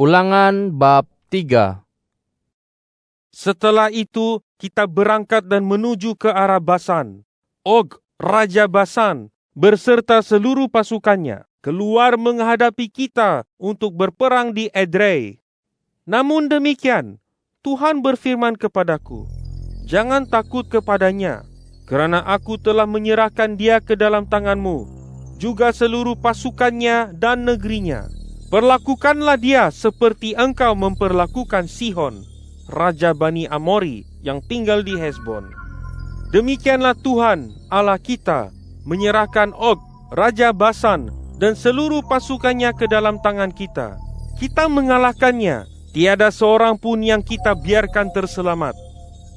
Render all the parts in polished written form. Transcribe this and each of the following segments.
Ulangan bab 3. Setelah itu kita berangkat dan menuju ke arah Basan. Og, Raja Basan, berserta seluruh pasukannya, keluar menghadapi kita untuk berperang di Edrei. Namun demikian, Tuhan berfirman kepadaku, "Jangan takut kepadanya, kerana aku telah menyerahkan dia ke dalam tanganmu, juga seluruh pasukannya dan negerinya. Perlakukanlah dia seperti engkau memperlakukan Sihon, Raja Bani Amori yang tinggal di Hesbon." Demikianlah Tuhan Allah kita menyerahkan Og, Raja Basan dan seluruh pasukannya ke dalam tangan kita. Kita mengalahkannya, tiada seorang pun yang kita biarkan terselamat.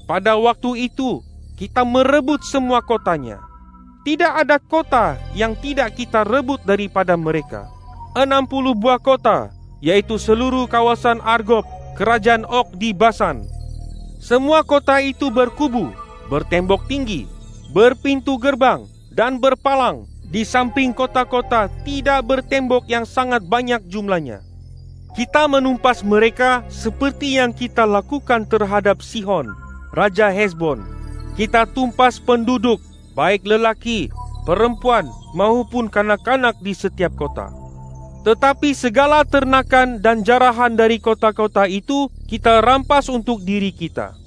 Pada waktu itu, kita merebut semua kotanya. Tidak ada kota yang tidak kita rebut daripada mereka. 60 buah kota, yaitu seluruh kawasan Argob, kerajaan Og di Basan. Semua kota itu berkubu, bertembok tinggi, berpintu gerbang, dan berpalang. Di samping kota-kota tidak bertembok yang sangat banyak jumlahnya. Kita menumpas mereka seperti yang kita lakukan terhadap Sihon, Raja Hesbon. Kita tumpas penduduk, baik lelaki, perempuan, maupun kanak-kanak di setiap kota. Tetapi segala ternakan dan jarahan dari kota-kota itu kita rampas untuk diri kita.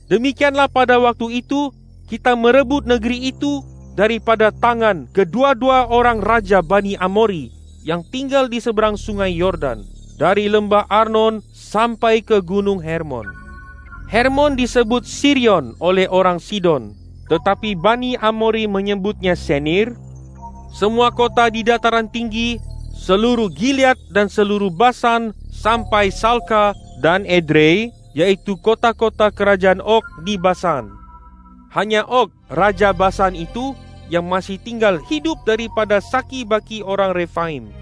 Demikianlah pada waktu itu kita merebut negeri itu daripada tangan kedua-dua orang Raja Bani Amori yang tinggal di seberang sungai Yordan, dari lembah Arnon sampai ke gunung Hermon. Hermon disebut Sirion oleh orang Sidon, tetapi Bani Amori menyebutnya Senir. Semua kota di dataran tinggi, seluruh Gilead dan seluruh Basan sampai Salka dan Edrei, yaitu kota-kota kerajaan Og di Basan. Hanya Og, Raja Basan itu, yang masih tinggal hidup daripada saki-baki orang Refaim.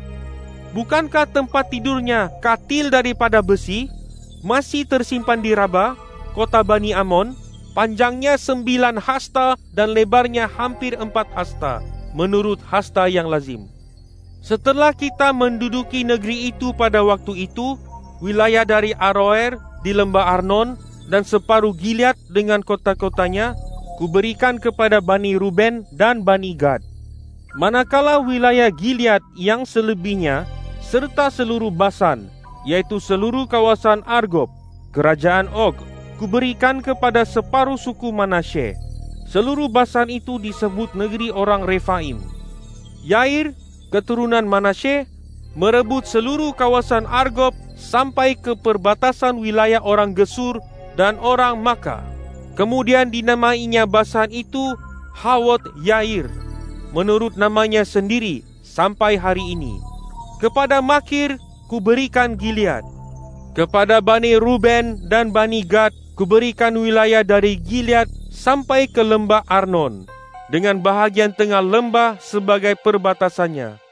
Bukankah tempat tidurnya katil daripada besi masih tersimpan di Raba, kota Bani Amon? Panjangnya 9 hasta dan lebarnya hampir 4 hasta, menurut hasta yang lazim. Setelah kita menduduki negeri itu pada waktu itu, wilayah dari Aroer di lembah Arnon dan separuh Gilead dengan kota-kotanya kuberikan kepada Bani Ruben dan Bani Gad. Manakala wilayah Gilead yang selebihnya serta seluruh Basan, yaitu seluruh kawasan Argob, kerajaan Og, kuberikan kepada separuh suku Manasye. Seluruh Basan itu disebut negeri orang Refaim. Yair, keturunan Manasye, merebut seluruh kawasan Argob sampai ke perbatasan wilayah orang Gesur dan orang Maka. Kemudian dinamainya Basan itu Hawot Yair, menurut namanya sendiri sampai hari ini. Kepada Makir kuberikan Gilead. Kepada Bani Ruben dan Bani Gad kuberikan wilayah dari Gilead sampai ke lembah Arnon, dengan bahagian tengah lembah sebagai perbatasannya.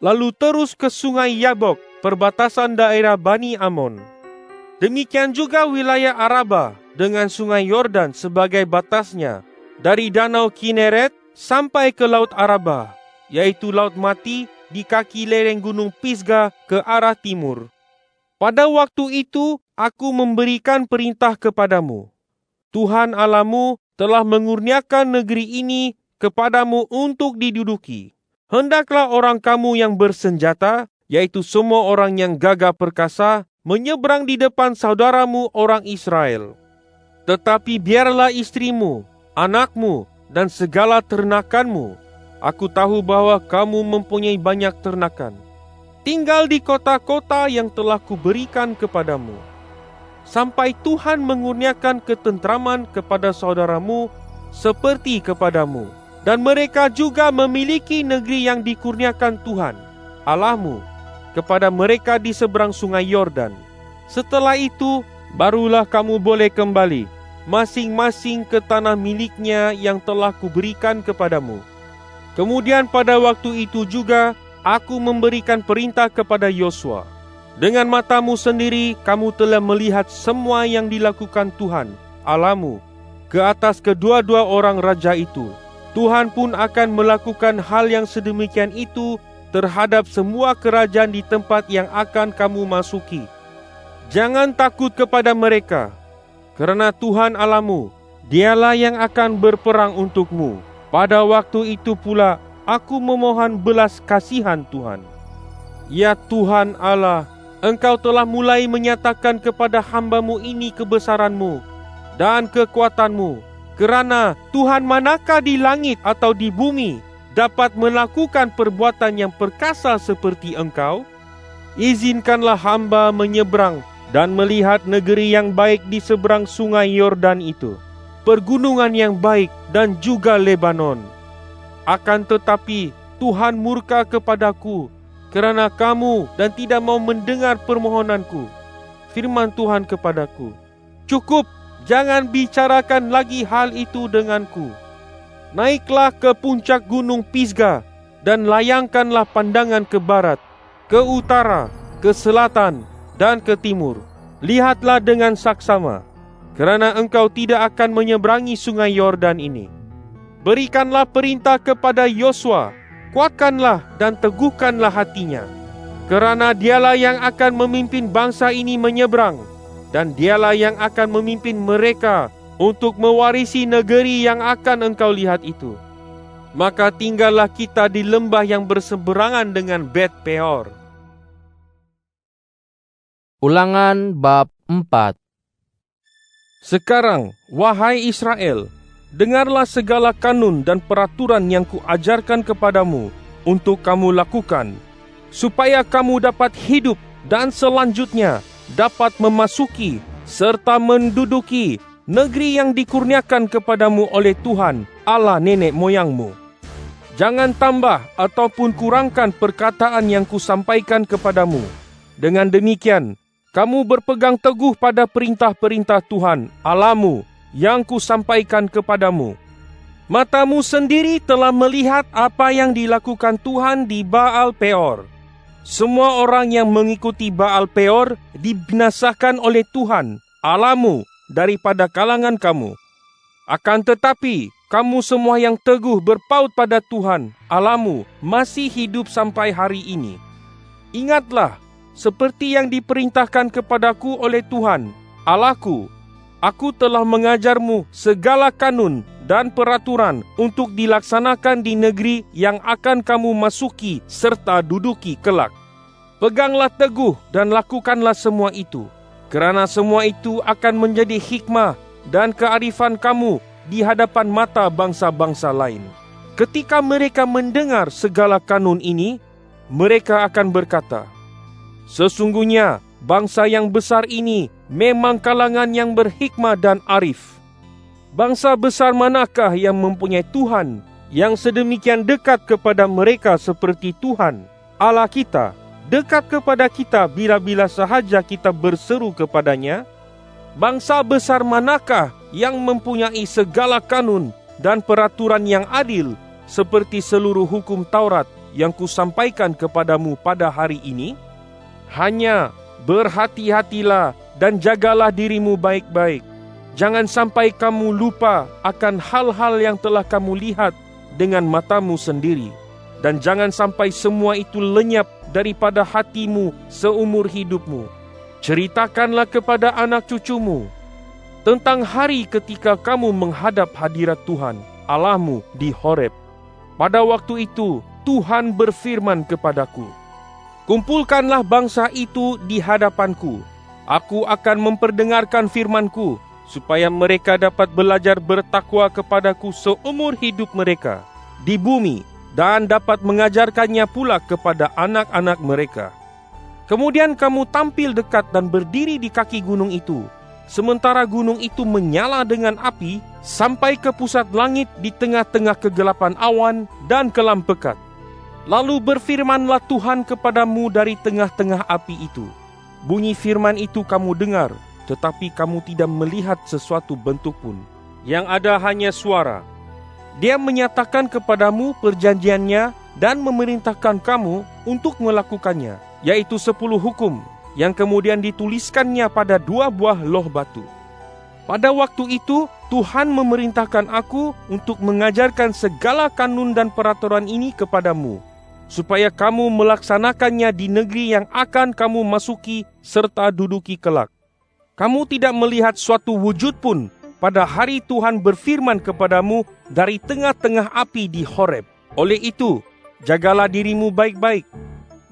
Lalu terus ke sungai Yabok, perbatasan daerah Bani Amon. Demikian juga wilayah Araba dengan sungai Yordan sebagai batasnya, dari danau Kineret sampai ke laut Araba, yaitu laut mati di kaki lereng gunung Pisgah ke arah timur. Pada waktu itu aku memberikan perintah kepadamu. Tuhan Allahmu telah mengurniakan negeri ini kepadamu untuk diduduki. Hendaklah orang kamu yang bersenjata, yaitu semua orang yang gagah perkasa, menyeberang di depan saudaramu orang Israel. Tetapi biarlah istrimu, anakmu, dan segala ternakanmu. Aku tahu bahwa kamu mempunyai banyak ternakan. Tinggal di kota-kota yang telah kuberikan kepadamu, sampai Tuhan mengurniakan ketentraman kepada saudaramu seperti kepadamu. Dan mereka juga memiliki negeri yang dikurniakan Tuhan, Allahmu, kepada mereka di seberang sungai Yordan. Setelah itu, barulah kamu boleh kembali, masing-masing ke tanah miliknya yang telah kuberikan kepadamu. Kemudian pada waktu itu juga, aku memberikan perintah kepada Yosua. Dengan matamu sendiri, kamu telah melihat semua yang dilakukan Tuhan, Allahmu, ke atas kedua-dua orang raja itu. Tuhan pun akan melakukan hal yang sedemikian itu terhadap semua kerajaan di tempat yang akan kamu masuki, Jangan takut kepada mereka, kerana Tuhan Allahmu, Dialah yang akan berperang untukmu. Pada waktu itu pula, aku memohon belas kasihan Tuhan. Ya Tuhan Allah, Engkau telah mulai menyatakan kepada hamba-Mu ini kebesaran-Mu dan kekuatan-Mu, kerana Tuhan manakah di langit atau di bumi dapat melakukan perbuatan yang perkasa seperti Engkau? Izinkanlah hamba menyeberang dan melihat negeri yang baik di seberang sungai Yordan itu, pergunungan yang baik dan juga Lebanon. Akan tetapi Tuhan murka kepadaku kerana kamu dan tidak mau mendengar permohonanku. Firman Tuhan kepadaku, cukup, jangan bicarakan lagi hal itu denganku. Naiklah ke puncak gunung Pisgah dan layangkanlah pandangan ke barat, ke utara, ke selatan dan ke timur. Lihatlah dengan saksama, kerana engkau tidak akan menyeberangi sungai Yordan ini. Berikanlah perintah kepada Yosua, kuatkanlah dan teguhkanlah hatinya, kerana dialah yang akan memimpin bangsa ini menyeberang, dan dialah yang akan memimpin mereka untuk mewarisi negeri yang akan engkau lihat itu. Maka tinggallah kita di lembah yang berseberangan dengan Bet Peor. Ulangan bab 4. Sekarang, wahai Israel, dengarlah segala kanun dan peraturan yang kuajarkan kepadamu untuk kamu lakukan, supaya kamu dapat hidup dan selanjutnya dapat memasuki serta menduduki negeri yang dikurniakan kepadamu oleh Tuhan Allah nenek moyangmu. Jangan tambah ataupun kurangkan perkataan yang kusampaikan kepadamu. Dengan demikian, kamu berpegang teguh pada perintah-perintah Tuhan Allahmu yang kusampaikan kepadamu. Matamu sendiri telah melihat apa yang dilakukan Tuhan di Baal Peor. Semua orang yang mengikuti Baal Peor dibinasakan oleh Tuhan Allahmu daripada kalangan kamu. Akan tetapi, kamu semua yang teguh berpaut pada Tuhan Allahmu masih hidup sampai hari ini. Ingatlah, seperti yang diperintahkan kepadaku oleh Tuhan Allahku, aku telah mengajarmu segala kanun dan peraturan untuk dilaksanakan di negeri yang akan kamu masuki serta duduki kelak. Peganglah teguh dan lakukanlah semua itu, kerana semua itu akan menjadi hikmah dan kearifan kamu di hadapan mata bangsa-bangsa lain. Ketika mereka mendengar segala kanun ini, mereka akan berkata, sesungguhnya bangsa yang besar ini memang kalangan yang berhikmah dan arif. Bangsa besar manakah yang mempunyai Tuhan yang sedemikian dekat kepada mereka seperti Tuhan Allah kita, dekat kepada kita bila-bila sahaja kita berseru kepadanya? Bangsa besar manakah yang mempunyai segala kanun dan peraturan yang adil seperti seluruh hukum Taurat yang kusampaikan kepadamu pada hari ini? Hanya berhati-hatilah dan jagalah dirimu baik-baik. Jangan sampai kamu lupa akan hal-hal yang telah kamu lihat dengan matamu sendiri. Dan jangan sampai semua itu lenyap daripada hatimu seumur hidupmu. Ceritakanlah kepada anak cucumu tentang hari ketika kamu menghadap hadirat Tuhan Allahmu di Horeb. Pada waktu itu, Tuhan berfirman kepadaku, kumpulkanlah bangsa itu di hadapanku. Aku akan memperdengarkan firmanku, supaya mereka dapat belajar bertakwa kepadaku seumur hidup mereka di bumi, dan dapat mengajarkannya pula kepada anak-anak mereka. Kemudian kamu tampil dekat dan berdiri di kaki gunung itu, sementara gunung itu menyala dengan api sampai ke pusat langit di tengah-tengah kegelapan awan dan kelam pekat. Lalu berfirmanlah Tuhan kepadamu dari tengah-tengah api itu. Bunyi firman itu kamu dengar, tetapi kamu tidak melihat sesuatu bentuk pun. Yang ada hanya suara. Dia menyatakan kepadamu perjanjiannya dan memerintahkan kamu untuk melakukannya, yaitu 10 hukum yang kemudian dituliskannya pada 2 buah loh batu. Pada waktu itu, Tuhan memerintahkan aku untuk mengajarkan segala kanun dan peraturan ini kepadamu, supaya kamu melaksanakannya di negeri yang akan kamu masuki serta duduki kelak. Kamu tidak melihat suatu wujud pun pada hari Tuhan berfirman kepadamu dari tengah-tengah api di Horeb. Oleh itu, jagalah dirimu baik-baik.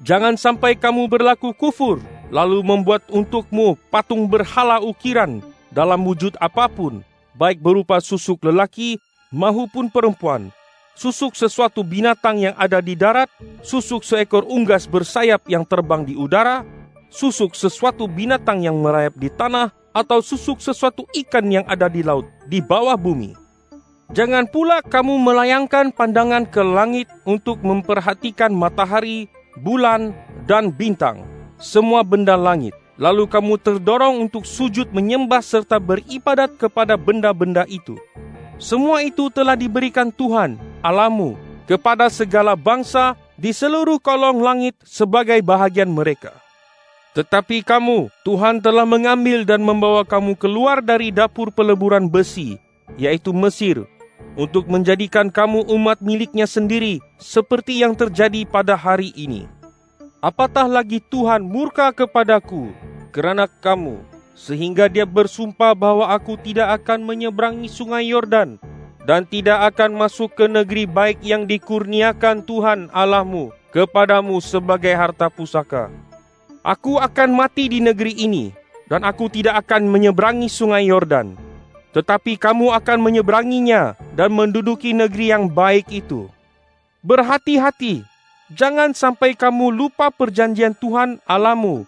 Jangan sampai kamu berlaku kufur, lalu membuat untukmu patung berhala ukiran dalam wujud apapun, baik berupa susuk lelaki maupun perempuan, susuk sesuatu binatang yang ada di darat, susuk seekor unggas bersayap yang terbang di udara, susuk sesuatu binatang yang merayap di tanah, atau susuk sesuatu ikan yang ada di laut, di bawah bumi. Jangan pula kamu melayangkan pandangan ke langit untuk memperhatikan matahari, bulan, dan bintang, semua benda langit. Lalu kamu terdorong untuk sujud menyembah serta beribadat kepada benda-benda itu. Semua itu telah diberikan Tuhan, Allahmu, kepada segala bangsa di seluruh kolong langit sebagai bahagian mereka. Tetapi kamu, Tuhan telah mengambil dan membawa kamu keluar dari dapur peleburan besi, yaitu Mesir, untuk menjadikan kamu umat miliknya sendiri, seperti yang terjadi pada hari ini. Apatah lagi Tuhan murka kepadaku kerana kamu, sehingga Dia bersumpah bahwa aku tidak akan menyeberangi sungai Yordan dan tidak akan masuk ke negeri baik yang dikurniakan Tuhan Allahmu kepadamu sebagai harta pusaka. Aku akan mati di negeri ini, dan aku tidak akan menyeberangi sungai Yordan. Tetapi kamu akan menyeberanginya dan menduduki negeri yang baik itu. Berhati-hati, jangan sampai kamu lupa perjanjian Tuhan Allahmu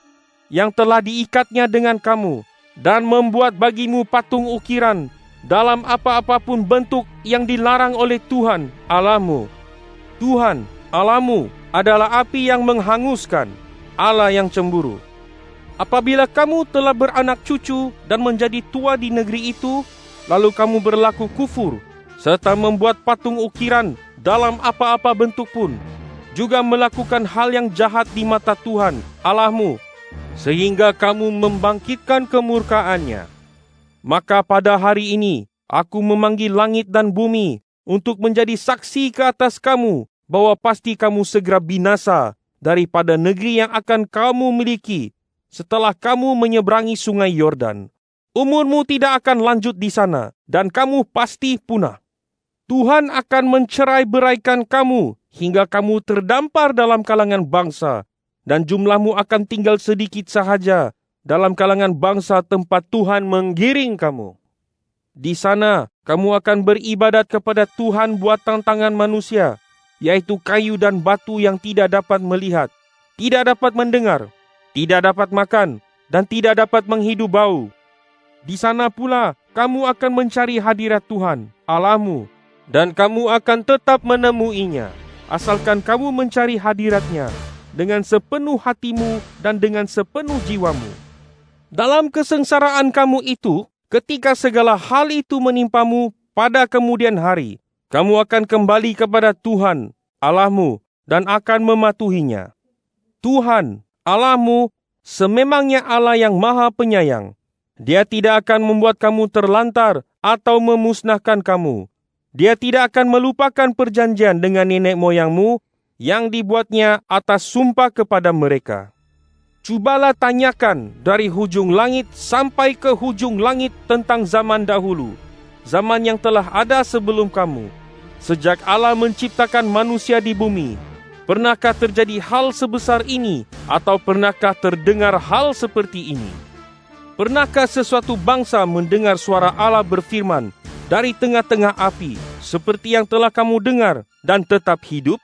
yang telah diikatnya dengan kamu, dan membuat bagimu patung ukiran dalam apa-apapun bentuk yang dilarang oleh Tuhan Allahmu. Tuhan Allahmu adalah api yang menghanguskan, Allah yang cemburu. Apabila kamu telah beranak cucu dan menjadi tua di negeri itu, lalu kamu berlaku kufur, serta membuat patung ukiran dalam apa-apa bentuk pun, juga melakukan hal yang jahat di mata Tuhan Allahmu, sehingga kamu membangkitkan kemurkaannya. Maka pada hari ini, aku memanggil langit dan bumi untuk menjadi saksi ke atas kamu, bahwa pasti kamu segera binasa daripada negeri yang akan kamu miliki setelah kamu menyeberangi sungai Yordan. Umurmu tidak akan lanjut di sana, dan kamu pasti punah. Tuhan akan mencerai-beraikan kamu hingga kamu terdampar dalam kalangan bangsa, dan jumlahmu akan tinggal sedikit sahaja dalam kalangan bangsa tempat Tuhan menggiring kamu. Di sana kamu akan beribadat kepada Tuhan buatan tangan manusia, yaitu kayu dan batu yang tidak dapat melihat, tidak dapat mendengar, tidak dapat makan, dan tidak dapat menghidu bau. Di sana pula kamu akan mencari hadirat Tuhan Allahmu, dan kamu akan tetap menemuinya, asalkan kamu mencari hadiratnya dengan sepenuh hatimu dan dengan sepenuh jiwamu. Dalam kesengsaraan kamu itu, ketika segala hal itu menimpamu pada kemudian hari, kamu akan kembali kepada Tuhan Allahmu dan akan mematuhinya. Tuhan Allahmu sememangnya Allah yang maha penyayang. Dia tidak akan membuat kamu terlantar atau memusnahkan kamu. Dia tidak akan melupakan perjanjian dengan nenek moyangmu yang dibuatnya atas sumpah kepada mereka. Cubalah tanyakan dari hujung langit sampai ke hujung langit tentang zaman dahulu, zaman yang telah ada sebelum kamu. Sejak Allah menciptakan manusia di bumi, pernahkah terjadi hal sebesar ini, atau pernahkah terdengar hal seperti ini? Pernahkah sesuatu bangsa mendengar suara Allah berfirman dari tengah-tengah api, seperti yang telah kamu dengar dan tetap hidup?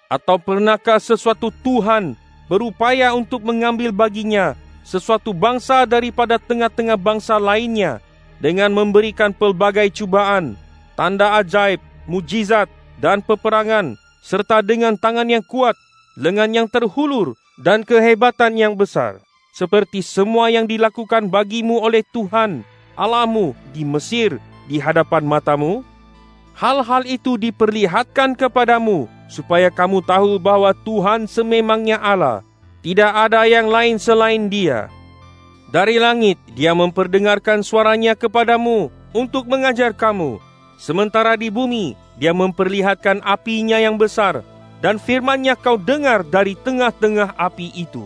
Atau pernahkah sesuatu Tuhan berupaya untuk mengambil baginya sesuatu bangsa daripada tengah-tengah bangsa lainnya dengan memberikan pelbagai cubaan, tanda ajaib, mujizat dan peperangan, serta dengan tangan yang kuat, lengan yang terhulur, dan kehebatan yang besar, seperti semua yang dilakukan bagimu oleh Tuhan Allahmu di Mesir di hadapan matamu? Hal-hal itu diperlihatkan kepadamu, supaya kamu tahu bahwa Tuhan sememangnya Allah, tidak ada yang lain selain Dia. Dari langit Dia memperdengarkan suaranya kepadamu untuk mengajar kamu, sementara di bumi Dia memperlihatkan apinya yang besar dan firman-Nya kau dengar dari tengah-tengah api itu.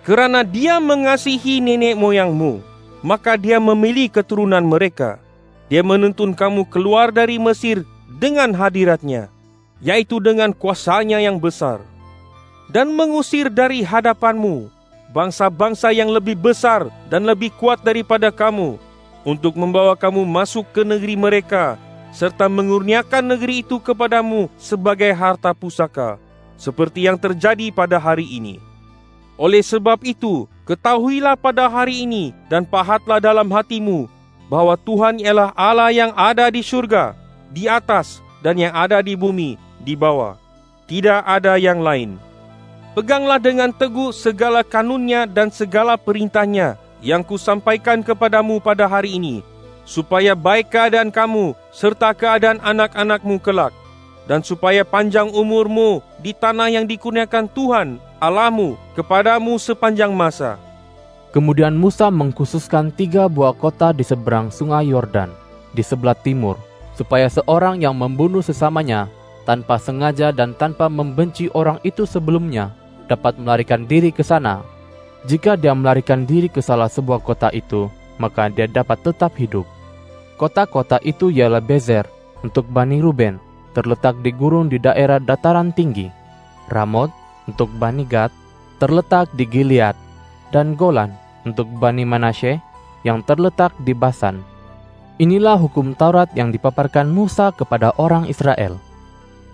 Kerana Dia mengasihi nenek moyangmu, maka Dia memilih keturunan mereka. Dia menuntun kamu keluar dari Mesir dengan hadirat-Nya, yaitu dengan kuasa-Nya yang besar, dan mengusir dari hadapanmu bangsa-bangsa yang lebih besar dan lebih kuat daripada kamu, untuk membawa kamu masuk ke negeri mereka, serta mengurniakan negeri itu kepadamu sebagai harta pusaka, seperti yang terjadi pada hari ini. Oleh sebab itu, ketahuilah pada hari ini dan pahatlah dalam hatimu, bahwa Tuhan ialah Allah yang ada di surga, di atas, dan yang ada di bumi, di bawah. Tidak ada yang lain. Peganglah dengan teguh segala kanunnya dan segala perintahnya yang kusampaikan kepadamu pada hari ini, supaya baik keadaan kamu serta keadaan anak-anakmu kelak, dan supaya panjang umurmu di tanah yang dikurniakan Tuhan Allahmu kepadamu sepanjang masa. Kemudian Musa mengkhususkan 3 buah kota di seberang sungai Yordan, di sebelah timur, supaya seorang yang membunuh sesamanya tanpa sengaja dan tanpa membenci orang itu sebelumnya dapat melarikan diri ke sana. Jika dia melarikan diri ke salah sebuah kota itu, maka dia dapat tetap hidup. Kota-kota itu ialah Bezer untuk Bani Ruben, terletak di gurun di daerah dataran tinggi; Ramot untuk Bani Gad, terletak di Gilead; dan Golan untuk Bani Manasye, yang terletak di Basan. Inilah hukum Taurat yang dipaparkan Musa kepada orang Israel.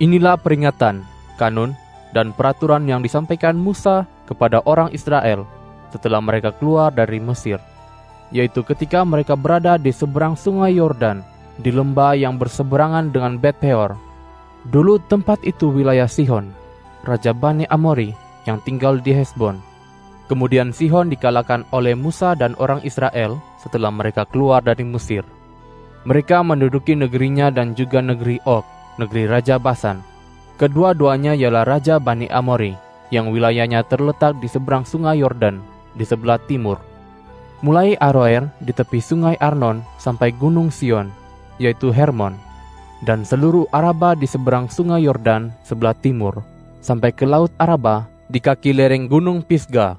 Inilah peringatan, kanun, dan peraturan yang disampaikan Musa kepada orang Israel setelah mereka keluar dari Mesir, yaitu ketika mereka berada di seberang sungai Yordan, di lembah yang berseberangan dengan Bet-peor. Dulu tempat itu wilayah Sihon, raja Bani Amori, yang tinggal di Hesbon. Kemudian Sihon dikalahkan oleh Musa dan orang Israel setelah mereka keluar dari Mesir. Mereka menduduki negerinya dan juga negeri Og, negeri Raja Basan. Kedua-duanya ialah Raja Bani Amori, yang wilayahnya terletak di seberang sungai Yordan, di sebelah timur. Mulai Aroer di tepi sungai Arnon sampai gunung Sion, yaitu Hermon, dan seluruh Araba di seberang sungai Yordan sebelah timur, sampai ke laut Araba di kaki lereng gunung Pisga.